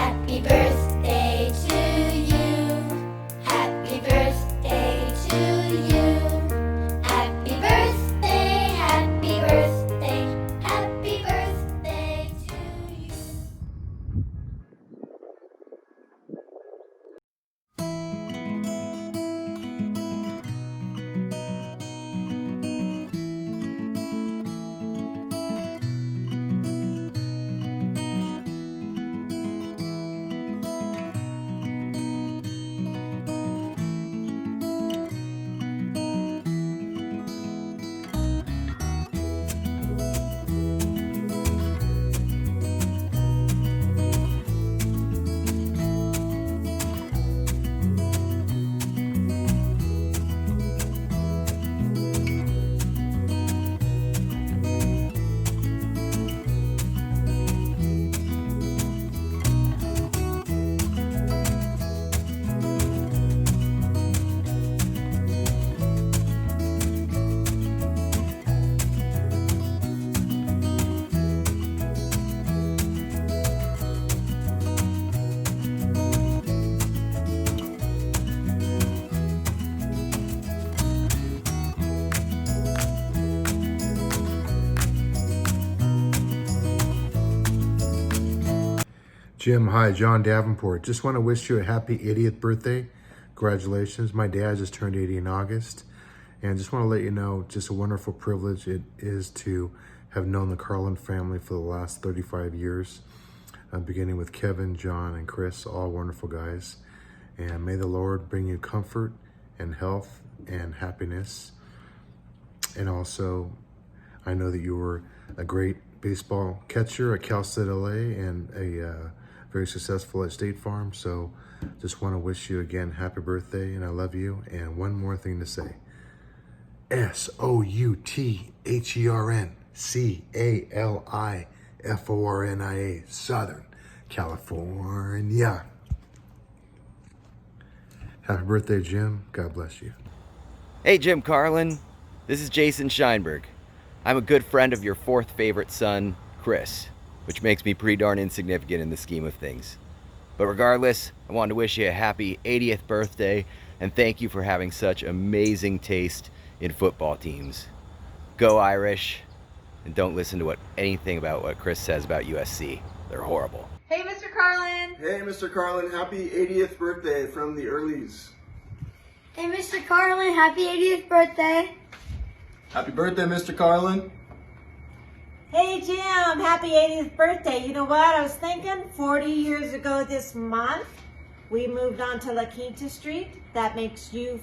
Happy birthday to you. Happy birthday to you. Happy birthday, happy birthday, happy birthday to you. Jim, hi, John Davenport. Just want to wish you a happy 80th birthday. Congratulations. My dad just turned 80 in August. And just want to let you know, just a wonderful privilege it is to have known the Carlin family for the last 35 years, beginning with Kevin, John, and Chris, all wonderful guys. And may the Lord bring you comfort and health and happiness. And also, I know that you were a great baseball catcher at Cal State LA and a very successful at State Farm. So just want to wish you again happy birthday, and I love you. And one more thing to say. SOUTHERNCALIFORNIA, Southern California. Happy birthday, Jim. God bless you. Hey Jim Carlin, this is Jason Scheinberg. I'm a good friend of your fourth favorite son, Chris, which makes me pretty darn insignificant in the scheme of things. But regardless, I wanted to wish you a happy 80th birthday and thank you for having such amazing taste in football teams. Go Irish, and don't listen to anything about what Chris says about USC. They're horrible. Hey, Mr. Carlin. Hey, Mr. Carlin, happy 80th birthday from the Earlies. Hey, Mr. Carlin, happy 80th birthday. Happy birthday, Mr. Carlin. Hey, Jim, happy 80th birthday. You know what? I was thinking 40 years ago this month, we moved on to La Quinta Street. That makes you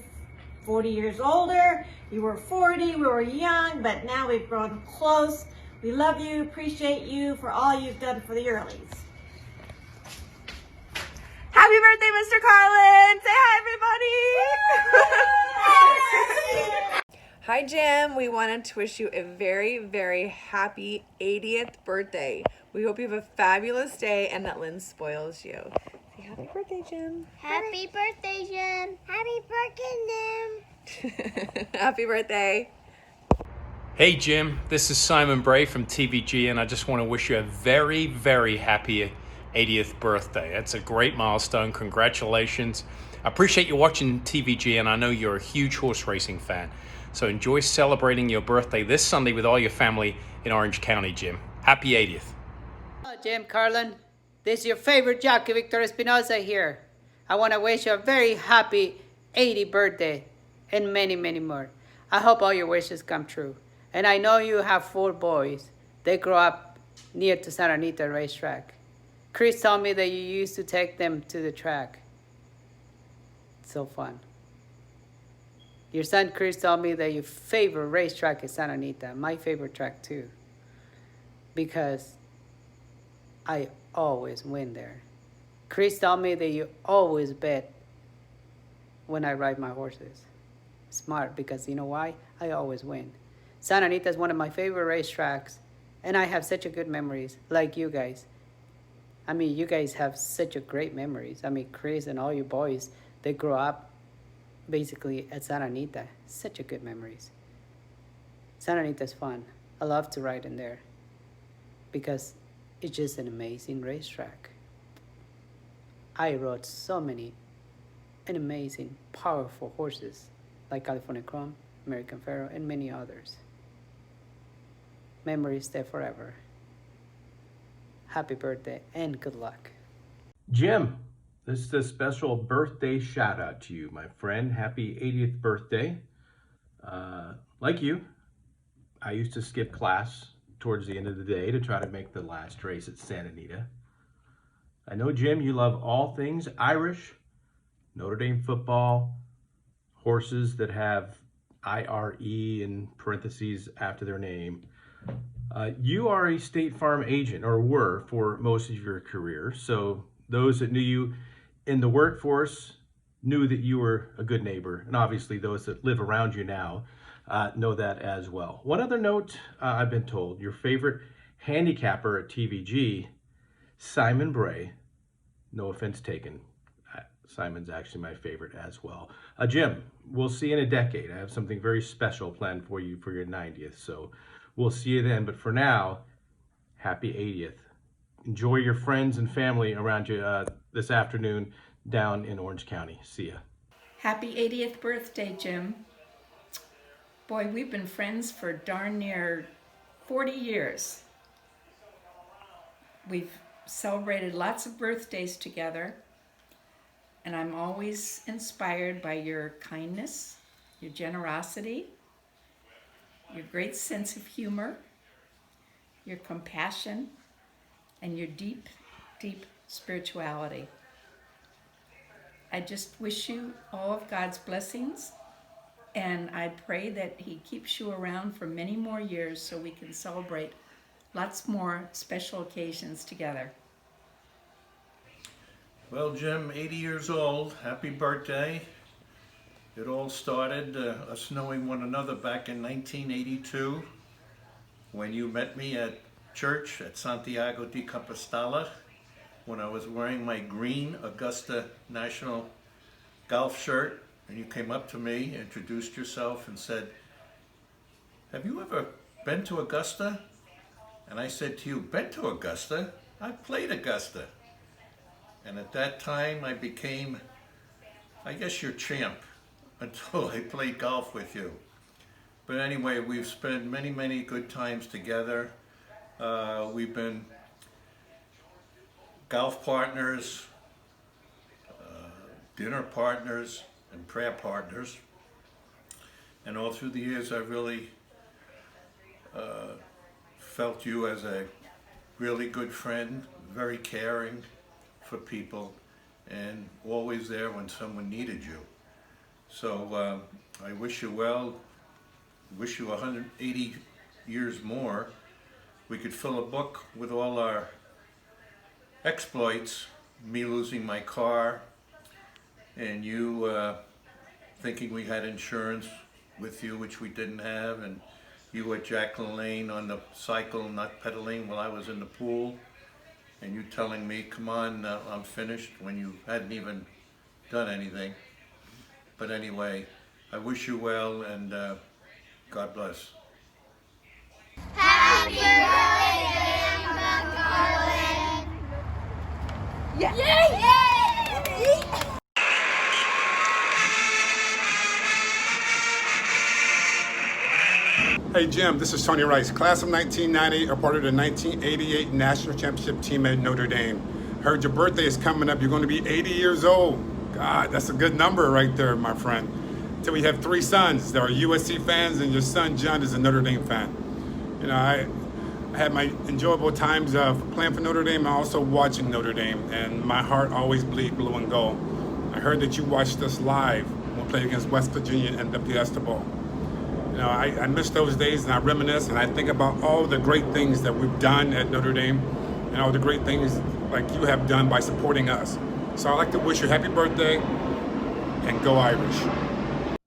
40 years older. You were 40, we were young, but now we've grown close. We love you, appreciate you for all you've done for the Earlies. Happy birthday, Mr. Carlin! Say hi, everybody! Hi, Jim. We wanted to wish you a very, very happy 80th birthday. We hope you have a fabulous day and that Lynn spoils you. Say happy birthday, Jim. Happy birthday, Jim. Happy birthday, Jim. Happy birthday. Hey Jim, this is Simon Bray from TVG, and I just want to wish you a very, very happy 80th birthday. That's a great milestone. Congratulations. I appreciate you watching TVG, and I know you're a huge horse racing fan. So enjoy celebrating your birthday this Sunday with all your family in Orange County, Jim. Happy 80th. Hello, Jim Carlin. This is your favorite jockey, Victor Espinosa here. I want to wish you a very happy 80th birthday and many, many more. I hope all your wishes come true. And I know you have 4 boys. They grow up near to Santa Anita racetrack. Chris told me that you used to take them to the track. It's so fun. Your son Chris told me that your favorite racetrack is Santa Anita. My favorite track too. Because I always win there. Chris told me that you always bet when I ride my horses. Smart, because you know why? I always win. Santa Anita is one of my favorite racetracks, and I have such a good memories, like you guys. I mean, you guys have such a great memories. I mean, Chris and all you boys, they grew up basically at Santa Anita. Such a good memories. Santa Anita's fun. I love to ride in there because it's just an amazing racetrack. I rode so many and amazing, powerful horses like California Chrome, American Pharoah, and many others. Memories stay forever. Happy birthday and good luck. Jim, this is a special birthday shout out to you, my friend. Happy 80th birthday. Like you, I used to skip class towards the end of the day to try to make the last race at Santa Anita. I know, Jim, you love all things Irish, Notre Dame football, horses that have IRE in parentheses after their name. You are a State Farm agent, or were for most of your career, so those that knew you in the workforce knew that you were a good neighbor, and obviously those that live around you now know that as well. One other note, I've been told, your favorite handicapper at TVG, Simon Bray, no offense taken, Simon's actually my favorite as well. Jim, we'll see you in a decade. I have something very special planned for you for your 90th, so we'll see you then. But for now, happy 80th. Enjoy your friends and family around you this afternoon down in Orange County. See ya. Happy 80th birthday, Jim. Boy, we've been friends for darn near 40 years. We've celebrated lots of birthdays together, and I'm always inspired by your kindness, your generosity, your great sense of humor, your compassion, and your deep, deep spirituality. I just wish you all of God's blessings, and I pray that He keeps you around for many more years so we can celebrate lots more special occasions together. Well, Jim, 80 years old, happy birthday. It all started us knowing one another back in 1982 when you met me at church at Santiago de Compostela when I was wearing my green Augusta National golf shirt, and you came up to me, introduced yourself, and said, "Have you ever been to Augusta?" And I said to you, "Been to Augusta? I played Augusta." And at that time I became, I guess, your champ until I played golf with you. But anyway, we've spent many, many good times together. We've been golf partners, dinner partners, and prayer partners. And all through the years, I really felt you as a really good friend, very caring for people, and always there when someone needed you. So I wish you well, wish you 180 years more. We could fill a book with all our exploits, me losing my car, and you thinking we had insurance with you, which we didn't have, and you at Jacqueline Lane on the cycle, not pedaling while I was in the pool, and you telling me, "Come on, I'm finished," when you hadn't even done anything. But anyway, I wish you well, and God bless. Happy birthday, Uncle Carlin! Yeah. Yay! Hey Jim, this is Tony Rice, class of 1990, a part of the 1988 National Championship team at Notre Dame. Heard your birthday is coming up. You're going to be 80 years old. God, that's a good number right there, my friend. So we have 3 sons that are USC fans, and your son John is a Notre Dame fan. You know, I had my enjoyable times of playing for Notre Dame and also watching Notre Dame, and my heart always bleed blue and gold. I heard that you watched us live when we played against West Virginia in the Fiesta Bowl. You know, I miss those days, and I reminisce, and I think about all the great things that we've done at Notre Dame and all the great things like you have done by supporting us. So I'd like to wish you a happy birthday, and go Irish.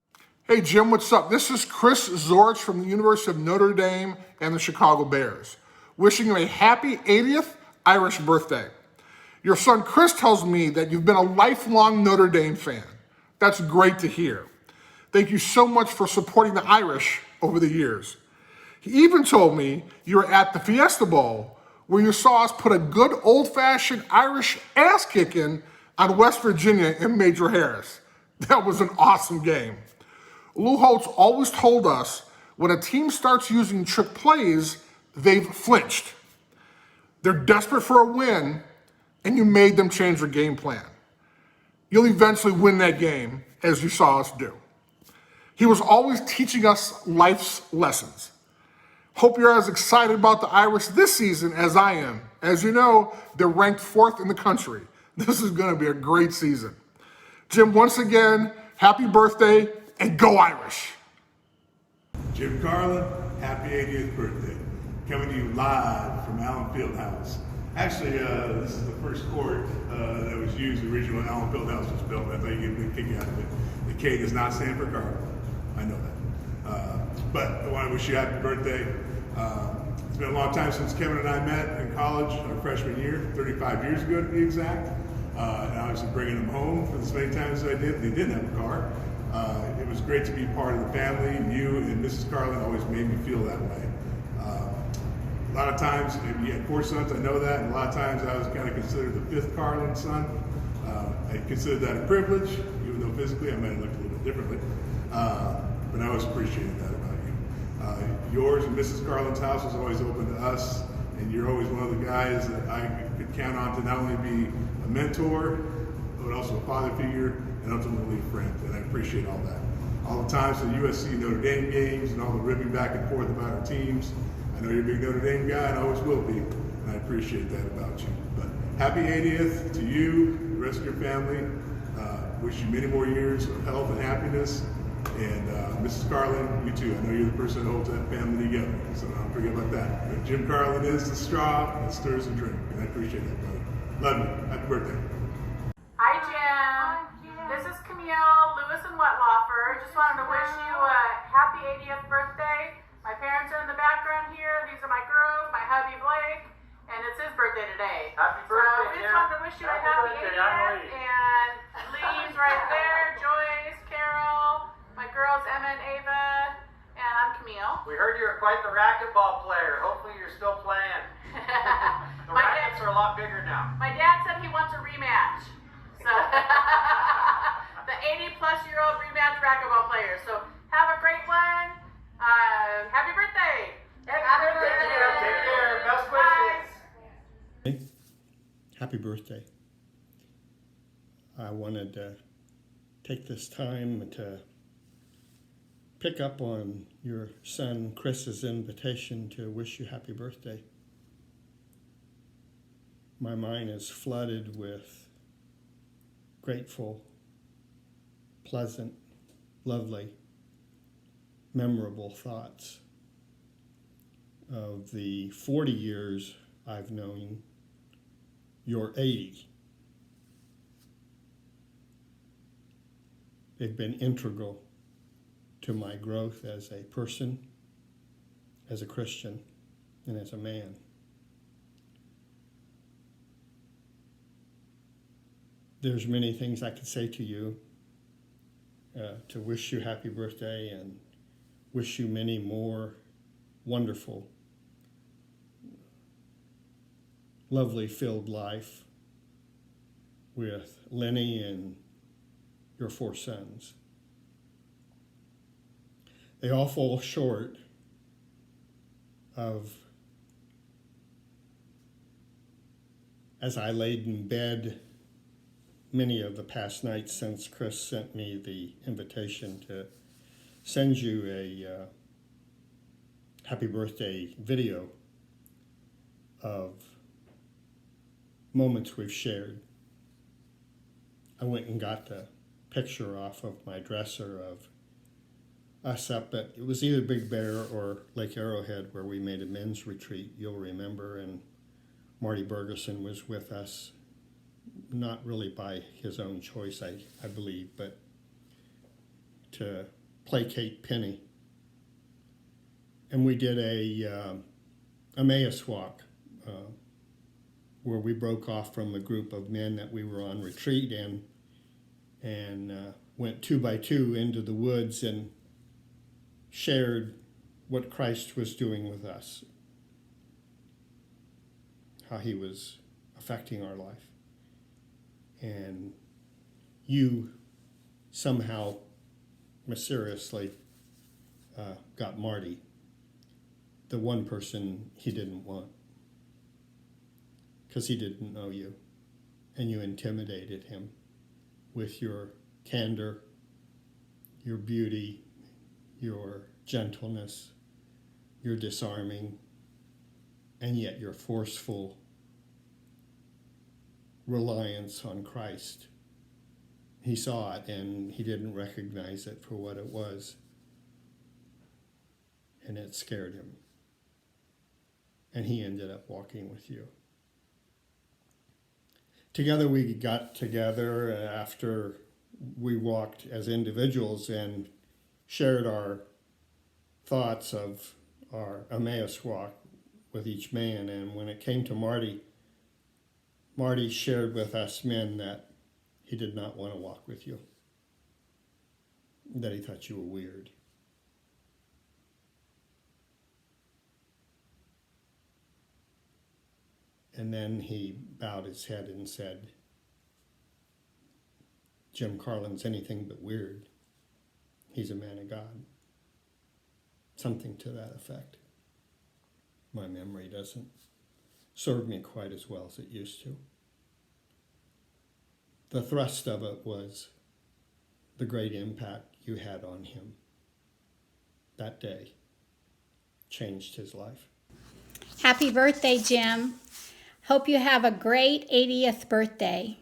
Hey Jim, what's up? This is Chris Zorich from the University of Notre Dame and the Chicago Bears, wishing you a happy 80th Irish birthday. Your son Chris tells me that you've been a lifelong Notre Dame fan. That's great to hear. Thank you so much for supporting the Irish over the years. He even told me you were at the Fiesta Bowl, where you saw us put a good old-fashioned Irish ass kicking on West Virginia and Major Harris. That was an awesome game. Lou Holtz always told us when a team starts using trick plays, they've flinched. They're desperate for a win, and you made them change their game plan. You'll eventually win that game, as you saw us do. He was always teaching us life's lessons. Hope you're as excited about the Irish this season as I am. As you know, they're ranked 4th in the country. This is going to be a great season. Jim, once again, happy birthday and go Irish. Jim Carlin, happy 80th birthday. Coming to you live from Allen Fieldhouse. Actually, this is the first court that was used. The original Allen Fieldhouse was built. I thought you get a big kick out of it. The K does not stand for Carlin. I know that. But I want to wish you a happy birthday. It's been a long time since Kevin and I met in college, our freshman year, 35 years ago to be exact. And obviously bringing him home for as many times as I did. They didn't have a car. It was great to be part of the family. You and Mrs. Carlin always made me feel that way. A lot of times, you had 4 sons, I know that, and a lot of times I was kind of considered the 5th Carlin son. I considered that a privilege, even though physically I might have looked a little bit differently. But I always appreciated that about you. Yours and Mrs. Carlin's house was always open to us, and you're always one of the guys that I could count on to not only be a mentor, but also a father figure, and ultimately a friend, and I appreciate all that. All the times for USC Notre Dame games and all the ribbing back and forth about our teams. I know you're a big Notre Dame guy and always will be, and I appreciate that about you. But happy 80th to you, the rest of your family. Wish you many more years of health and happiness. And Mrs. Carlin, you too. I know you're the person that holds that family together, so don't forget about that. But Jim Carlin is the straw that stirs the drink, and I appreciate that, brother. Love you. Happy birthday. Hi, Jim. This is Camille, Lewis, and Wettlaufer. Just wanted to wish you a happy 80th birthday. My parents are in the background here. These are my girls, my hubby Blake, and it's his birthday today. Happy birthday, So we just wanted to wish you a happy 80th, and Lee's right there, Joyce, Carol, my girls Emma and Ava, and I'm Camille. We heard you were quite the racquetball player. Hopefully you're still playing. The rackets are a lot bigger now. My dad said he wants a rematch. So the 80-plus-year-old rematch racquetball player. So have a great one. Happy birthday! Happy birthday! Take care. Best wishes. Happy birthday. I wanted to take this time to pick up on your son Chris's invitation to wish you happy birthday. My mind is flooded with grateful, pleasant, lovely, memorable thoughts of the 40 years I've known you're 80. They've been integral to my growth as a person, as a Christian, and as a man. There's many things I could say to you to wish you happy birthday and wish you many more wonderful, lovely filled life with Lenny and your 4 sons. They all fall short of, as I laid in bed many of the past nights since Chris sent me the invitation to send you a happy birthday video of moments we've shared. I went and got the picture off of my dresser of us up at, it was either Big Bear or Lake Arrowhead where we made a men's retreat, you'll remember, and Marty Bergeson was with us, not really by his own choice, I believe, but to placate Penny. And we did a Emmaus walk where we broke off from a group of men that we were on retreat in and went 2 by 2 into the woods and shared what Christ was doing with us, how he was affecting our life. and you somehow mysteriously got Marty, the one person he didn't want, because he didn't know you, and you intimidated him with your candor, your beauty, your gentleness, your disarming, and yet your forceful reliance on Christ. He saw it and he didn't recognize it for what it was, and it scared him. And he ended up walking with you. Together we got together after we walked as individuals and shared our thoughts of our Emmaus walk with each man. And when it came to Marty, Marty shared with us men that he did not want to walk with you, that he thought you were weird. And then he bowed his head and said, Jim Carlin's anything but weird. He's a man of God. Something to that effect. My memory doesn't serve me quite as well as it used to. The thrust of it was the great impact you had on him. That day changed his life. Happy birthday, Jim. Hope you have a great 80th birthday.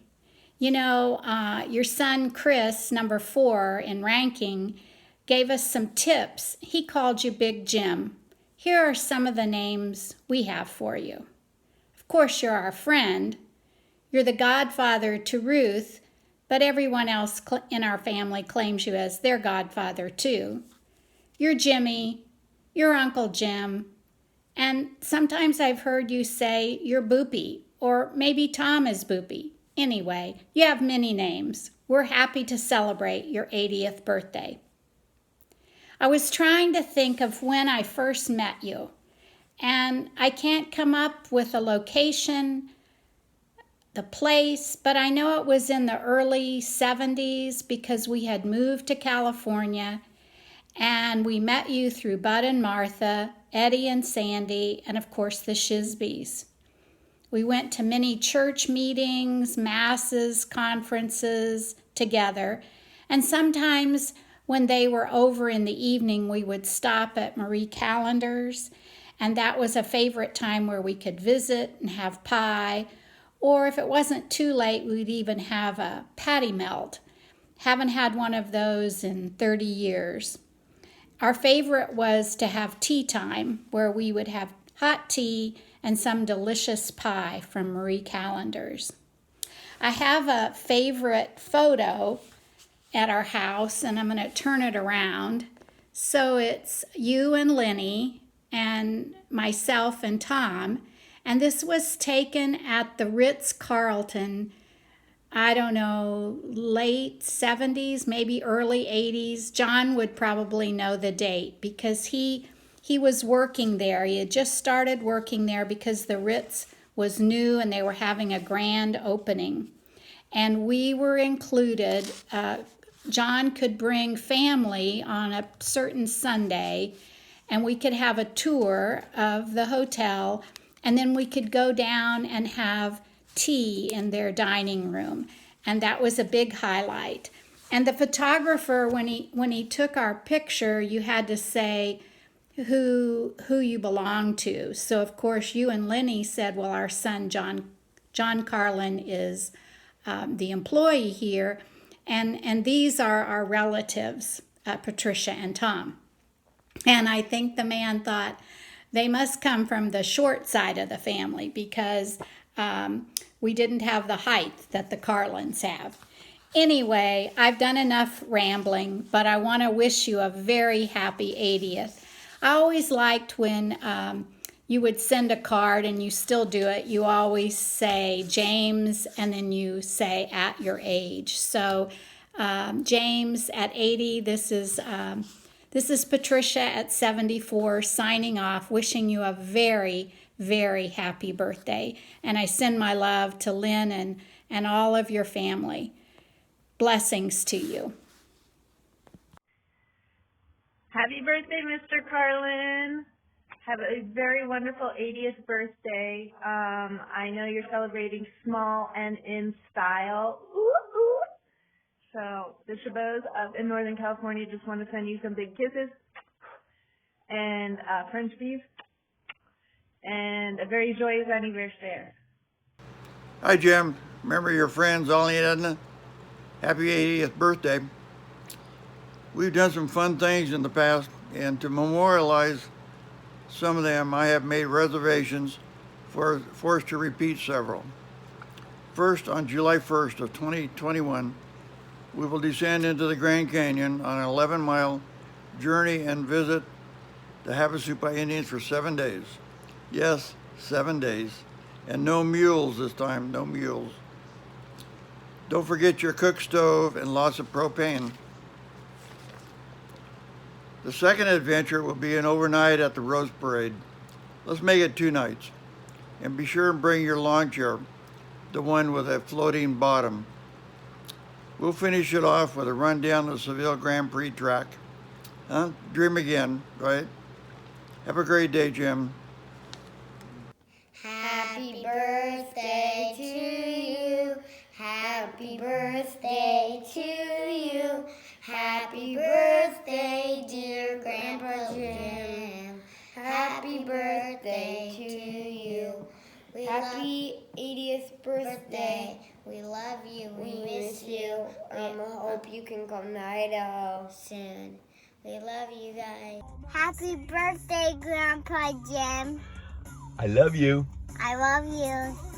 You know, your son Chris, number 4 in ranking, gave us some tips. He called you Big Jim. Here are some of the names we have for you. Of course, you're our friend. You're the godfather to Ruth, but everyone else in our family claims you as their godfather too. You're Jimmy. You're Uncle Jim. And sometimes I've heard you say you're Boopy, or maybe Tom is Boopy. Anyway, you have many names. We're happy to celebrate your 80th birthday. I was trying to think of when I first met you, and I can't come up with a location, the place, but I know it was in the early 70s because we had moved to California, and we met you through Bud and Martha, Eddie and Sandy, and of course the Shisbys. We went to many church meetings, masses, conferences together, and sometimes when they were over in the evening, we would stop at Marie Callender's, and that was a favorite time where we could visit and have pie, or if it wasn't too late, we'd even have a patty melt. Haven't had one of those in 30 years. Our favorite was to have tea time, where we would have hot tea and some delicious pie from Marie Callender's. I have a favorite photo at our house, and I'm going to turn it around. So it's you and Lenny and myself and Tom, and this was taken at the Ritz-Carlton, I don't know, late 70s, maybe early 80s. John would probably know the date because he was working there. He had just started working there because the Ritz was new and they were having a grand opening. And we were included. John could bring family on a certain Sunday, and we could have a tour of the hotel, and then we could go down and have tea in their dining room, and that was a big highlight. And the photographer, when he took our picture, you had to say who you belong to. So of course you and Lenny said, well, our son John Carlin is the employee here, and these are our relatives, Patricia and Tom. And I think the man thought they must come from the short side of the family because we didn't have the height that the Carlins have. Anyway, I've done enough rambling, but I want to wish you a very happy 80th. I always liked when you would send a card, and you still do it. You always say James, and then you say at your age. So James at 80, this is Patricia at 74 signing off, wishing you a very very happy birthday. And I send my love to Lynn and all of your family. Blessings to you. Happy birthday, Mr. Carlin. Have a very wonderful 80th birthday. I know you're celebrating small and in style. Ooh, ooh. So the Chabos up in Northern California just want to send you some big kisses and French beef and a very joyous anniversary. Hi, Jim. Remember your friends, Ollie and Edna? Happy 80th birthday. We've done some fun things in the past, and to memorialize some of them, I have made reservations for us to repeat several. First, on July 1st of 2021, we will descend into the Grand Canyon on an 11-mile journey and visit the Havasupai Indians for 7 days. Yes, 7 days. And no mules this time, no mules. Don't forget your cook stove and lots of propane. The second adventure will be an overnight at the Rose Parade. Let's make it 2 nights. And be sure and bring your lawn chair, the one with a floating bottom. We'll finish it off with a run down the Seville Grand Prix track. Dream again, right? Have a great day, Jim. Happy birthday to you. Happy birthday to you. Happy birthday, dear Grandpa Jim. Happy birthday to you. Happy 80th birthday. We love you. We miss you. Hope you can come to Idaho soon. We love you guys. Happy birthday, Grandpa Jim. I love you. I love you.